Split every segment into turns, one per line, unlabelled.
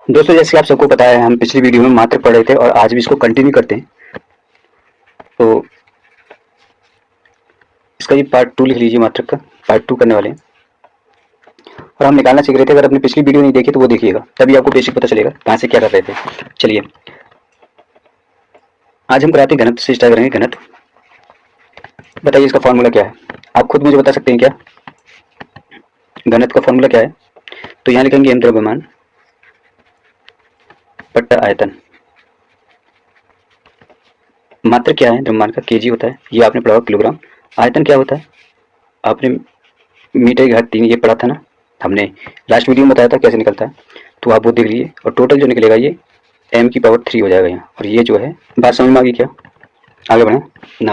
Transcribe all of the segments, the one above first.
दोस्तों, जैसे आप सबको पता है, हम पिछली वीडियो में मात्रक पढ़ रहे थे और आज भी इसको कंटिन्यू करते हैं। तो इसका ये पार्ट 2 लिख लीजिए, मात्रक का पार्ट 2 करने वाले हैं। और हम निकालना सीख रहे थे। अगर अपनी पिछली वीडियो नहीं देखी तो वो देखिएगा, तभी आपको बेसिक पता चलेगा कहाँ से क्या कर रहे थे। चलिए, आज हम कराते हैं घनत्व से स्टार्ट करेंगे। घनत्व, बताइए इसका फॉर्मूला क्या है? आप खुद मुझे बता सकते हैं क्या घनत्व का फॉर्मूला क्या है? तो यहाँ लिखेंगे m द्रव्यमान बट्टा आयतन। मात्रक क्या है? द्रव्यमान का केजी होता है, ये आपने पढ़ा किलोग्राम। आयतन क्या होता है? आपने मीटर की घात 3 ये पढ़ा था ना, हमने लास्ट वीडियो में बताया था कैसे निकलता है। तो आप वो देख लीजिए और टोटल जो निकलेगा ये m की पावर 3 हो जाएगा यहाँ। और ये जो है, बात समझ में आ गई क्या? आगे बढ़े ना।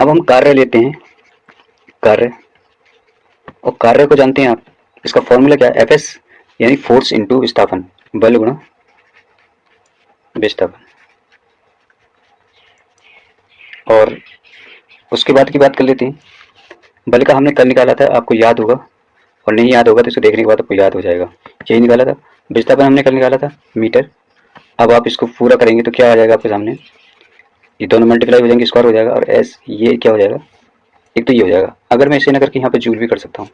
अब हम कार्य लेते हैं। कार्य, और कार्य को जानते हैं आप, इसका फॉर्मूला क्या है? एफ एस, यानी फोर्स इंटू विस्थापन, बल गुणा विस्थापन। और उसके बाद की बात कर लेते हैं। बल का हमने कल निकाला था, आपको याद होगा, और नहीं याद होगा तो इसको देखने के बाद आपको याद हो जाएगा। यही निकाला था। विस्थापन हमने कल निकाला था मीटर। अब आप इसको पूरा करेंगे तो क्या आ जाएगा आपके सामने? ये दोनों मल्टीप्लाई हो जाएंगे, स्क्वायर हो जाएगा, और एस ये क्या हो जाएगा? एक तो ये हो जाएगा। अगर मैं इसे ना करके यहाँ पे जूल भी कर सकता हूँ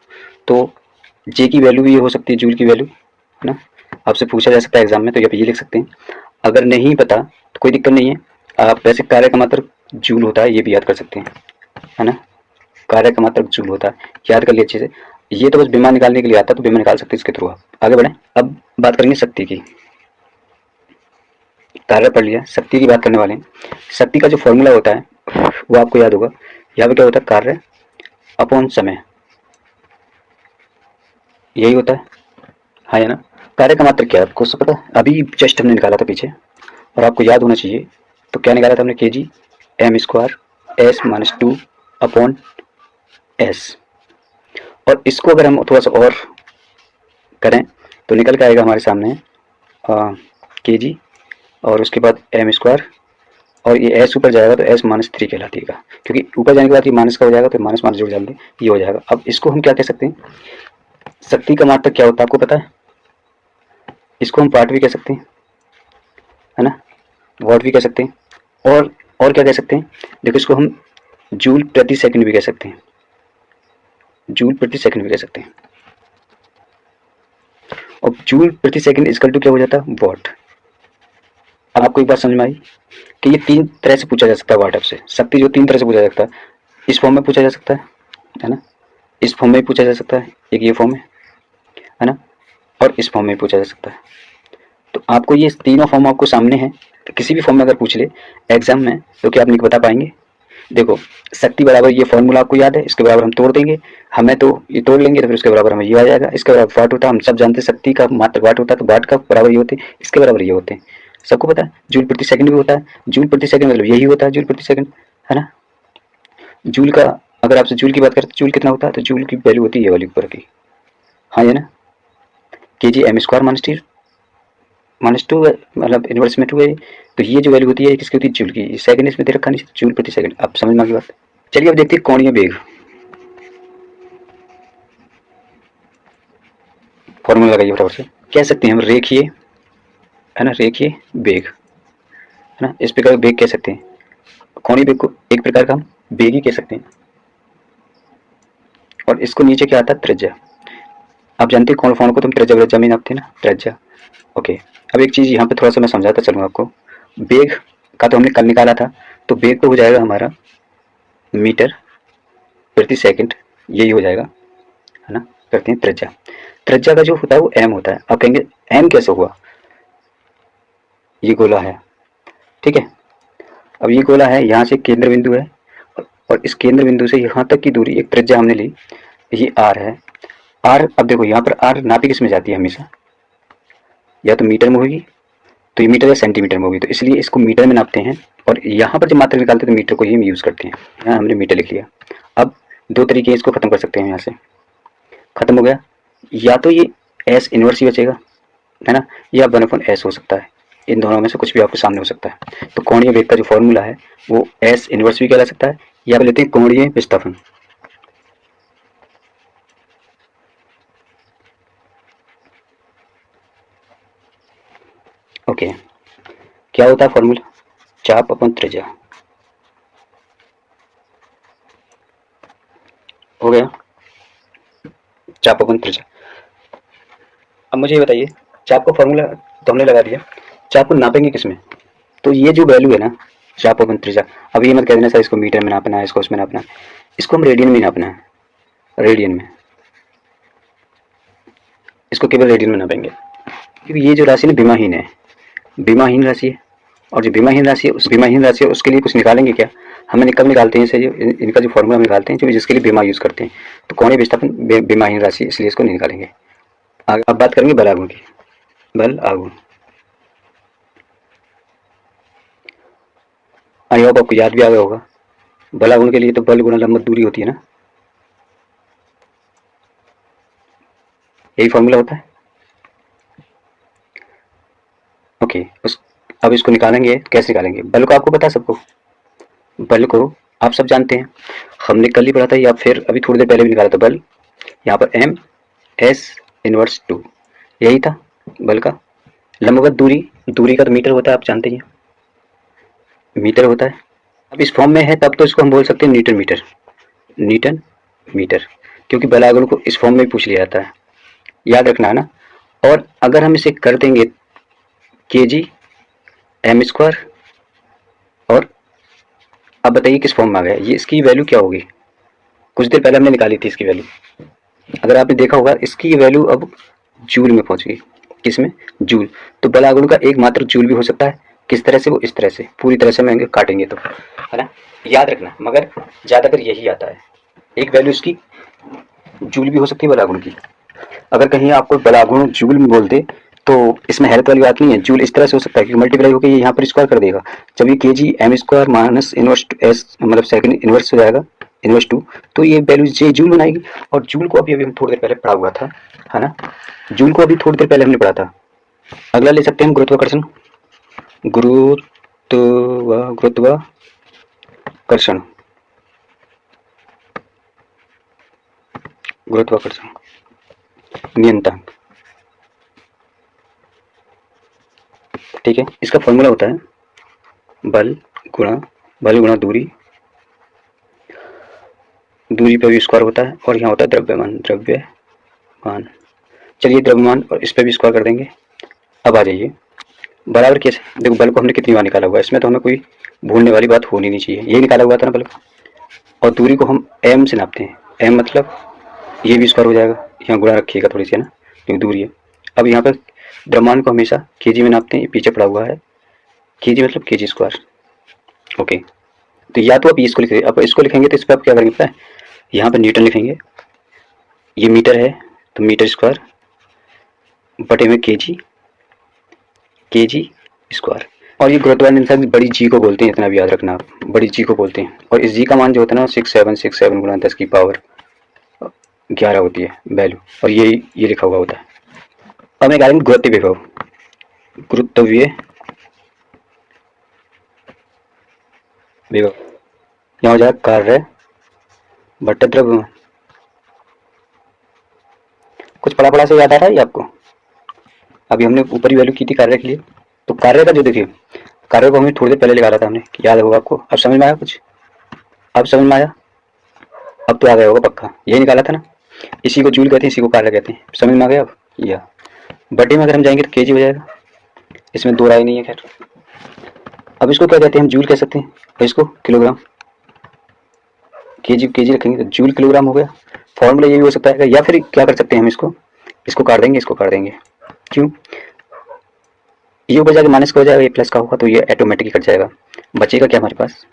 तो जे की वैल्यू भी ये हो सकती है, जूल की वैल्यू, है ना। आपसे पूछा जा सकता है एग्जाम में, तो आप ये लिख सकते हैं। अगर नहीं पता तो कोई दिक्कत नहीं है, आप वैसे कार्य का मात्रक जूल होता है, ये भी याद कर सकते हैं, है ना। कार्य का मात्रक जूल होता है, याद कर लिए अच्छे से। ये तो बस विमान निकालने के लिए आता है, तो विमान निकाल सकते हैं इसके थ्रू। आप आगे बढ़ें। अब बात करेंगे शक्ति की। कार्य पढ़ लिया, शक्ति की बात करने वाले हैं। शक्ति का जो फॉर्मूला होता है वो आपको याद होगा। यहाँ पे क्या होता है? कार्य अपॉन समय, यही होता है, हाँ है ना। कार्य का मात्रक क्या है आपको सब पता है? अभी जस्ट हमने निकाला था पीछे, और आपको याद होना चाहिए। तो क्या निकाला था हमने? K g m square s minus 2 upon s. और इसको अगर हम थोड़ा सा और करें तो निकल के आएगा हमारे सामने के जी, और उसके बाद एम स्क्वायर, और ये एस ऊपर जाएगा तो एस माइनस 3 कहलातीगा, क्योंकि ऊपर जाने के बाद ये माइनस का हो जाएगा, तो माइनस माइनस जोड़ जाएंगे, ये हो जाएगा। अब इसको हम क्या कह सकते हैं? शक्ति का मात्रक क्या होता है आपको पता है? इसको हम पार्ट भी कह सकते हैं, है ना, वॉट भी कह सकते हैं, और क्या कह सकते हैं? देखो, इसको हम जूल प्रति सेकंड भी कह सकते हैं, जूल प्रति सेकंड भी कह सकते हैं। और जूल प्रति सेकंड इक्वल टू क्या हो जाता है? वॉट। अब आपको एक बात समझ में आई कि ये तीन तरह से पूछा जा सकता है वाट आपसे। शक्ति जो तीन तरह से पूछा जा सकता है, इस फॉर्म में पूछा जा सकता है ना, इस फॉर्म में पूछा जा सकता है, एक ये फॉर्म है ना, और इस फॉर्म में पूछा जा सकता है। तो आपको ये तीनों फॉर्म आपको सामने हैं, तो किसी भी फॉर्म में अगर पूछ ले एग्जाम में तो क्या आप नहीं बता पाएंगे? देखो, शक्ति बराबर ये फॉर्मूला आपको याद है, इसके बराबर हम तोड़ देंगे, हमें तो ये तोड़ लेंगे तो फिर उसके बराबर हमें ये आ जाएगा। इसके बराबर वाट होता है, हम सब जानते हैं शक्ति का मात्रक वाट होता है, तो वाट का बराबर ये होते हैं, इसके बराबर ये होते हैं, सबको पता है। जूल प्रति सेकंड भी होता है, जूल प्रति सेकंड मतलब यही होता है, जूल प्रति सेकंड, है ना। जूल का, अगर आपसे जूल की बात करें तो जूल कितना होता है? तो जूल की वैल्यू होती है ये वाली ऊपर की, हाँ ये ना, k g m square minus two, मतलब इनवर्स में 2 है। तो ये जो वैल्यू होती है किसकी होती है? जूल की। सेकंड इसमें दे रखा नहीं, जूल प्रति सेकंड। अब समझ में आ गई बात। चलिए अब देखते हैं कोणीय वेग, फॉर्मूला लगाइए फटाफट से। कह सकते हैं हम रेखीय, है ना, रेखीय वेग, है ना, इस प्रकार वेग कह सकते हैं। कोणीय वेग को एक प्रकार का हम वेग ही कह सकते हैं। और इसको नीचे क्या आता है? त्रिज्या। आप जानते हैं कोण फोन को तुम त्रिज्या व्रज्या में नापते हैं ना, त्रिज्या। ओके, अब एक चीज यहाँ पे थोड़ा सा मैं समझाता चलूँ आपको। वेग का तो हमने कल निकाला था, तो वेग तो हो जाएगा हमारा मीटर प्रति सेकंड, यही हो जाएगा, है ना। करते हैं त्रिज्या। त्रिज्या का जो होता है वो एम होता है। अब कहेंगे एम कैसे हुआ? ये गोला है, ठीक है। अब ये गोला है, यहाँ से केंद्र बिंदु है, और इस केंद्र बिंदु से यहाँ तक की दूरी एक त्रिज्या हमने ली, ये आर है। आर, अब देखो यहाँ पर आर नापी किस में जाती है हमेशा? या तो मीटर में होगी, तो ये मीटर या सेंटीमीटर में होगी, तो इसलिए इसको मीटर में नापते हैं। और यहाँ पर जब मात्रा निकालते हैं तो मीटर को ही हम यूज़ करते हैं। यहाँ हमने मीटर लिख लिया। अब दो तरीके हैं, इसको खत्म कर सकते हैं। यहाँ से खत्म हो गया, या तो ये एस इनवर्स ही बचेगा, है ना, या 1/s हो सकता है। इन दोनों में से कुछ भी आपके सामने हो सकता है। तो कोणीय वेग का जो फॉर्मूला है वो एस इनवर्स भी कहला सकता है, या फिर लेते हैं कोणीय विस्थापन। ओके, क्या होता है फॉर्मूला? चाप अपन त्रिज्या। हो गया, चाप अपन त्रिज्या। अब मुझे ये बताइए, चाप का फॉर्मूला तो हमने लगा दिया, चाप को नापेंगे किसमें? तो ये जो वैल्यू है ना, चाप अपन त्रिज्या, अब ये मत कह देना सर इसको मीटर में नापना है, इसको उसमें नापना है, इसको हम रेडियन में नापना है, रेडियन में, इसको केवल रेडियन में नापेंगे, क्योंकि ये जो राशि ना बीमाहीन है, बीमाहीन राशि है, और जो बीमाहीन राशि है उस बीमाहीन राशि है उसके लिए कुछ निकालेंगे क्या? हमें कब निकालते हैं इसे, जो इनका जो फॉर्मूला हम निकालते हैं जो जिसके लिए बीमा यूज करते हैं, तो कौन है विस्थापन बीमाहीन राशि, इसलिए इसको नहीं निकालेंगे। अब बात करेंगे बल आघूर्ण की। बल आघूर्ण, आई होप आपको याद भी आ गया होगा, बल आघूर्ण के लिए तो बल गुणा लंबवत दूरी होती है ना, यही फॉर्मूला होता है। ओके, उस अब इसको निकालेंगे, कैसे निकालेंगे? बल को आपको पता है सबको, बल को आप सब जानते हैं, हमने कल ही पढ़ा था या फिर अभी थोड़ी देर पहले भी निकाला था। बल यहाँ पर एम एस इनवर्स 2, यही था बल का। लंबवत दूरी, दूरी का तो मीटर होता है, आप जानते ही हैं, मीटर होता है। अब इस फॉर्म में है तब तो इसको हम बोल सकते हैं न्यूटन मीटर, न्यूटन मीटर, क्योंकि बल आघूर्ण को इस फॉर्म में पूछ लिया जाता है, याद रखना है ना। और अगर हम इसे कर देंगे केजी एम स्क्वायर, और अब बताइए किस फॉर्म में आ गया ये, इसकी वैल्यू क्या होगी? कुछ देर पहले हमने निकाली थी इसकी वैल्यू, अगर आपने देखा होगा इसकी वैल्यू अब जूल में पहुंच गई, किसमें? जूल। तो बल आघूर्ण का एक मात्र जूल भी हो सकता है, किस तरह से? वो इस तरह से, पूरी तरह से हम काटेंगे तो, है ना, याद रखना। मगर ज्यादातर यही आता है, एक वैल्यू इसकी जूल भी हो सकती है बल आघूर्ण की। अगर कहीं आपको बल आघूर्ण जूल में बोल दे तो इसमें हैरत वाली बात नहीं है, जूल इस तरह से हो सकता है कि मल्टीप्लाई होकर ये यहाँ पर स्क्वायर कर देगा, जब ये k g m square minus inverse s मतलब सेकंड इनवर्स हो जाएगा, इनवर्स 2, तो ये वैल्यू जे जूल बनाएगी। और जूल को अभी अभी हम थोड़ी देर पहले पढ़ा हुआ था, है ना, जूल को अभी थोड़ी देर पहले हमने पढ़ा था। अगला ले सकते हैं हम गुरुत्वाकर्षण, गुरुत्वाकर्षण, गुरुत्वाकर्षण नियंत्रण, ठीक है। इसका फॉर्मूला होता है बल गुणा दूरी, दूरी पे भी स्क्वायर होता है, और यहाँ होता है द्रव्यमान, द्रव्यमान। चलिए द्रव्यमान और इस पे भी स्क्वायर कर देंगे। अब आ जाइए बराबर कैसे, देखो बल को हमने कितनी बार निकाला हुआ है, इसमें तो हमें कोई भूलने वाली बात होनी नहीं चाहिए, यही निकाला हुआ था ना बल को। और दूरी को हम एम से नापते हैं, एम मतलब ये भी स्क्वायर हो जाएगा, यहाँ गुणा रखिएगा थोड़ी सी, है ना, क्योंकि दूरी है। अब यहाँ पर द्रव्यमान को हमेशा केजी में नापते हैं, पीछे पड़ा हुआ है केजी मतलब केजी स्क्वायर। ओके, तो या तो आप इसको लिखिए, अब इसको लिखेंगे तो इस पर आप क्या करेंगे पता है, यहाँ पर न्यूटन लिखेंगे, ये मीटर है तो मीटर स्क्वायर बटे में केजी, केजी स्क्वायर। और ये गुरुत्वाकर्षण बड़ी जी को बोलते हैं, इतना भी याद रखना आप, बड़ी जी को बोलते हैं। और इस जी का मान जो होता है ना 6767 गुणा 10 की पावर 11 होती है वैल्यू, और ये लिखा हुआ होता है। अब मैं कह गुरुत्व विभव, गुरुत्वीय विभव, यहाँ हो जाएगा कार्य बटा द्रव्यमान। कुछ पढ़ा पढ़ा से याद आ रहा है ये आपको? अभी हमने ऊपर ही वैल्यू की थी कार्य के लिए, तो कार्य का जो देखिए, कार्य को हमने थोड़ी देर पहले निकाला था हमने, याद होगा आपको। अब समझ में आया कुछ? अब समझ में आया? अब तो आ गया होगा पक्का, यही निकाला था ना, इसी को जूल कहते हैं, इसी को कार्य कहते हैं, समझ में आ गया अब? या बटे में अगर हम जाएंगे तो केजी हो जाएगा, इसमें दो राय नहीं है। खैर अब इसको क्या कहते हैं, हम जूल कह सकते हैं, और इसको किलोग्राम, केजी केजी रखेंगे तो जूल किलोग्राम हो गया। फॉर्मूला ये भी हो सकता है, या फिर क्या कर सकते हैं हम इसको काट देंगे, इसको काट देंगे, क्यों? ये ऊपर जाके माइनस का हो जाएगा, ये प्लस का होगा, तो ये ऑटोमेटिकली कट जाएगा। बचेगा क्या हमारे पास,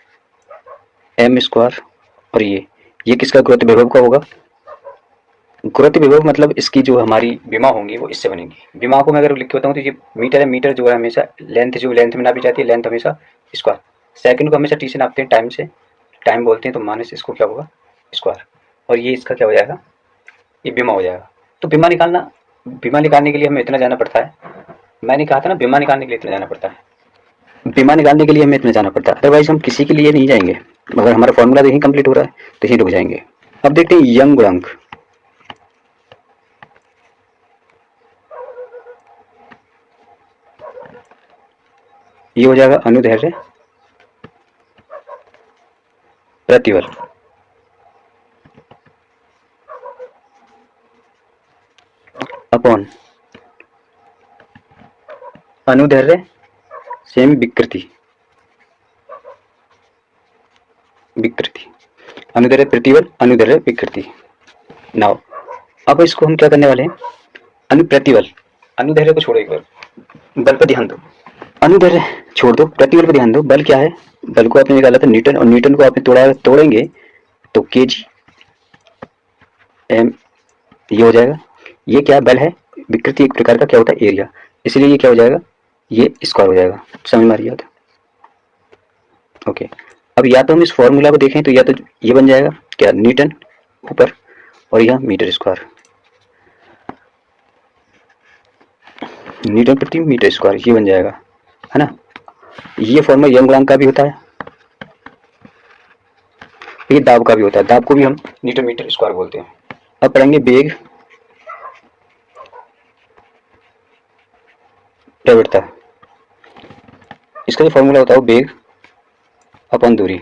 एम स्क्वायर, और ये किसका गुरुत्व विभव का होगा? गुरुत्व विभव मतलब इसकी जो हमारी विमा होंगी वो इससे बनेगी। विमा को मैं अगर लिख के बताऊँ तो ये मीटर है, मीटर जो है हमेशा लेंथ, जो लेंथ में नापी जाती है, लेंथ हमेशा स्क्वायर, सेकंड को हमेशा टी से नापते हैं, टाइम से, टाइम बोलते हैं, तो माइनस इसको क्या होगा स्क्वायर, और ये इसका क्या हो जाएगा, ये बीमा हो जाएगा। तो बीमा निकालने के लिए हमें इतना जाना पड़ता है, मैंने कहा था ना बीमा निकालने के लिए इतना जाना पड़ता है, बीमा निकालने के लिए हमें इतना जाना पड़ता है, अदरवाइज हम किसी के लिए नहीं जाएंगे। मगर हमारा फॉर्मूला यहीं कंप्लीट हो रहा है तो यहीं रुक जाएंगे। अब देखते हैं यंग गुणांक, ये हो जाएगा अनुदैर्ध्य प्रतिबल अपॉन अनुदैर्ध्य सेम विकृति अनुदैर्ध्य प्रतिबल अनुदैर्ध्य विकृति। नाउ अब इसको हम क्या करने वाले हैं, अनुप्रतिबल, अनुदैर्ध्य को छोड़ो, एक बार बल पर ध्यान दो, अनुदैर्ध्य छोड़ दो, प्रतिबल पर ध्यान दो। बल क्या है, बल को आपने निकाला था न्यूटन, और न्यूटन को आपने तोड़ेंगे तो केजी एम ये हो जाएगा। ये क्या बल है, विकृति एक प्रकार का क्या होता है एरिया, इसलिए ये क्या हो जाएगा, ये स्क्वायर हो जाएगा। समझ में आ रही है? ओके, अब या तो हम इस फॉर्मूला को देखें तो या तो ये बन जाएगा क्या, न्यूटन ऊपर और यह मीटर स्क्वायर, न्यूटन प्रति मीटर स्क्वायर, ये बन जाएगा, है ना। ये फॉर्मूला यंग गुणांक का भी होता है, ये दाब का भी होता है, दाब को भी हम न्यूटन मीटर स्क्वायर बोलते हैं। अब पढ़ेंगे वेग प्रवृत्ता, इसका जो फॉर्मूला होता है वो वेग अपन दूरी।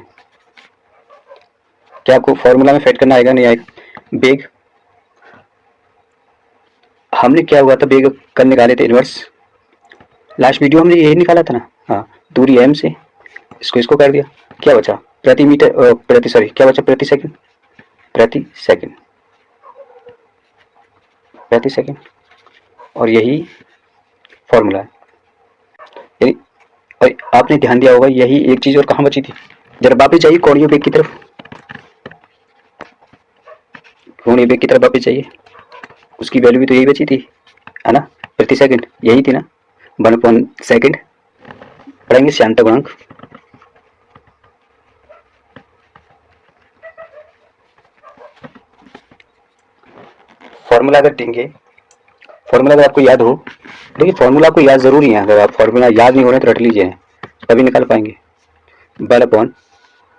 क्या आपको फॉर्मूला में फिट करना आएगा, नहीं आएगा? वेग हमने क्या हुआ था, वेग कर निकाले थे इनवर्स, लास्ट वीडियो हमने यही निकाला था ना। हाँ, दूरी m से इसको कर दिया, क्या बचा, प्रति मीटर क्या बचा, प्रति सेकंड, प्रति सेकंड, और यही फॉर्मूला है। यानी और आपने ध्यान दिया होगा यही एक चीज और कहाँ बची थी, जरा वापिस जाइए कोणीय वेग की तरफ, कोणीय वेग की तरफ वापिस जाइए, उसकी वैल्यू भी तो यही बची थी, है ना, प्रति सेकंड, यही थी ना, 1/सेकंड। पढ़ेंगे श्यानता गुणांक, फॉर्मूला अगर देंगे, फॉर्मूला अगर आपको याद हो, देखिए फॉर्मूला आपको याद जरूरी है, अगर आप फॉर्मूला याद नहीं हो रहे तो रट लीजिए, तभी निकाल पाएंगे। बल अपॉन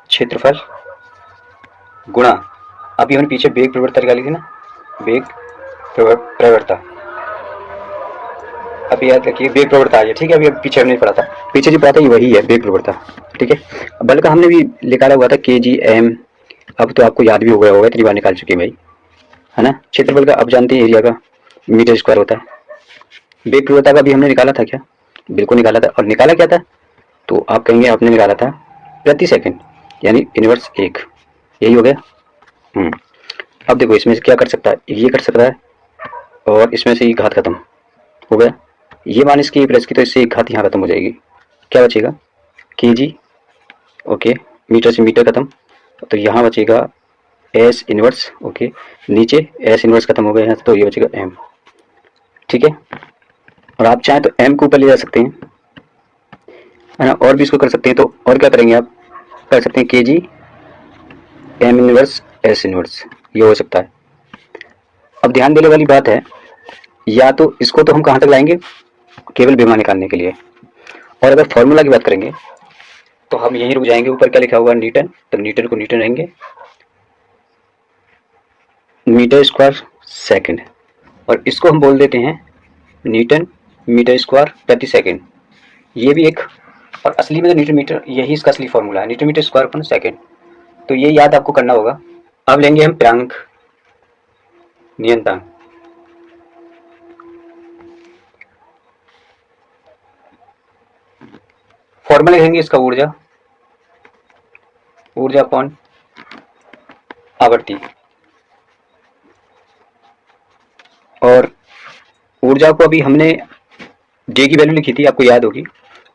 क्षेत्रफल गुणा, अभी हमने पीछे वेग प्रवृत्ता निकाली थी ना, वेग प्रवृत्ता, अभी याद रखिए वेग प्रवृत्ता आ गया, ठीक है। अभी पीछे हमने पढ़ा था, पीछे जो पढ़ा था वही है वेग प्रवृत्ता, ठीक है। बल का हमने भी निकाला हुआ था kg/m, अब तो आपको याद भी हो गया होगा, इतनी बार निकाल चुके हैं भाई, है ना। क्षेत्रफल का अब जानते हैं एरिया का मीटर स्क्वायर होता है। वेग प्रवृत्ता का भी हमने निकाला था क्या, बिल्कुल निकाला था, और निकाला क्या था, तो आप कहेंगे आपने निकाला था प्रति सेकंड, यानी इनवर्स 1, यही हो गया। अब देखो इसमें से क्या कर सकता है, ये कर सकता है, और इसमें से ये घात खत्म हो गया, ये माइनस की प्लस की, तो इससे एक घात यहाँ खत्म हो जाएगी, क्या बचेगा, kg, ओके, मीटर से मीटर खत्म, तो यहाँ बचेगा s इनवर्स, ओके, नीचे s इनवर्स खत्म हो गया यहाँ, तो ये बचेगा m, ठीक है। और आप चाहें तो m को ऊपर ले जा सकते हैं, है ना, और भी इसको कर सकते हैं, तो और क्या करेंगे आप, कर सकते हैं kg m inverse s inverse, ये हो सकता है। अब ध्यान देने वाली बात है, या तो इसको तो हम कहाँ तक लाएंगे, केवल विमा निकालने के लिए, और अगर फॉर्मूला की बात करेंगे तो हम यहीं रुक जाएंगे, ऊपर क्या लिखा हुआ न्यूटन, तो न्यूटन को न्यूटन रहेंगे, मीटर स्क्वायर सेकंड, और इसको हम बोल देते हैं न्यूटन मीटर स्क्वायर प्रति सेकंड, ये भी एक, और असली में तो न्यूटन मीटर यही इसका असली फॉर्मूला है, न्यूटन मीटर स्क्वायर पर सेकंड, तो ये याद आपको करना होगा। अब लेंगे हम प्रांक नियंत्रण, फॉर्मूला लिखेंगे इसका ऊर्जा अपॉन आवृत्ति, और ऊर्जा को अभी हमने J की वैल्यू लिखी थी, आपको याद होगी,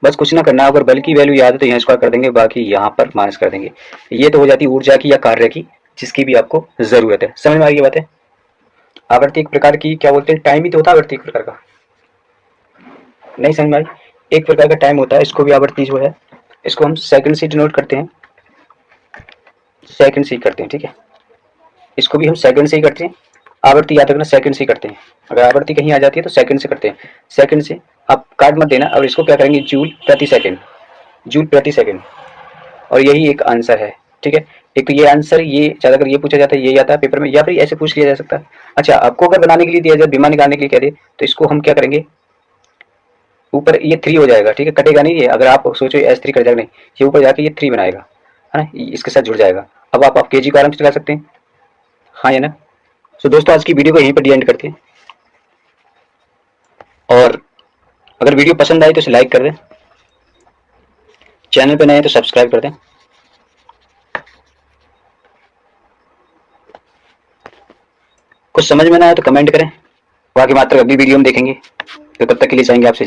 बस कुछ ना करना, अगर बल की वैल्यू याद है तो यहाँ स्क्वायर कर देंगे, बाकी यहाँ पर माइनस कर देंगे, ये तो हो जाती ऊर्जा की या कार्य की, जिसकी भी आपको जरूरत है। समझ में आ गई बात है। आवृत्ति एक प्रकार की क्या बोलते हैं, टाइम ही तो होता है आवृत्ति एक प्रकार का, नहीं समझ में आई, एक प्रकार का टाइम होता है, इसको भी आवृत्ति जो है, इसको हम सेकंड से डिनोट करते हैं, सेकंड से करते हैं, ठीक है, इसको भी हम सेकंड से ही करते हैं, आवृत्ति याद रखना सेकंड से करते हैं, अगर आवृत्ति कहीं आ जाती है तो सेकंड से करते हैं, सेकंड से आप काट मत देना, और इसको क्या करेंगे, जूल प्रति सेकंड, और यही एक आंसर है, ठीक है। एक तो ये आंसर, ये ज्यादातर ये पूछा जाता है, ये आता है पेपर में, या फिर ऐसे पूछ लिया जा सकता है। अच्छा, आपको अगर बनाने के लिए दिया जाए, बीमा निकालने के लिए कह दे, तो इसको हम क्या करेंगे, ऊपर ये 3 हो जाएगा, ठीक है, कटेगा नहीं ये। अगर आप सोचो S3 कट जाएगा, नहीं, ये ऊपर जाके ये 3 बनाएगा, है ना, इसके साथ जुड़ जाएगा। अब आप KG को आराम से चला सकते हैं, हाँ या ना। तो दोस्तों आज की वीडियो को यहीं पर एंड करते हैं, और अगर वीडियो पसंद आई तो इसे लाइक कर दें, चैनल पे नए हैं तो सब्सक्राइब कर दें। कुछ समझ में ना आए तो कमेंट करें, बाकी मात्र अगली वीडियो में देखेंगे। तो तब तक के लिए चाहेंगे आपसे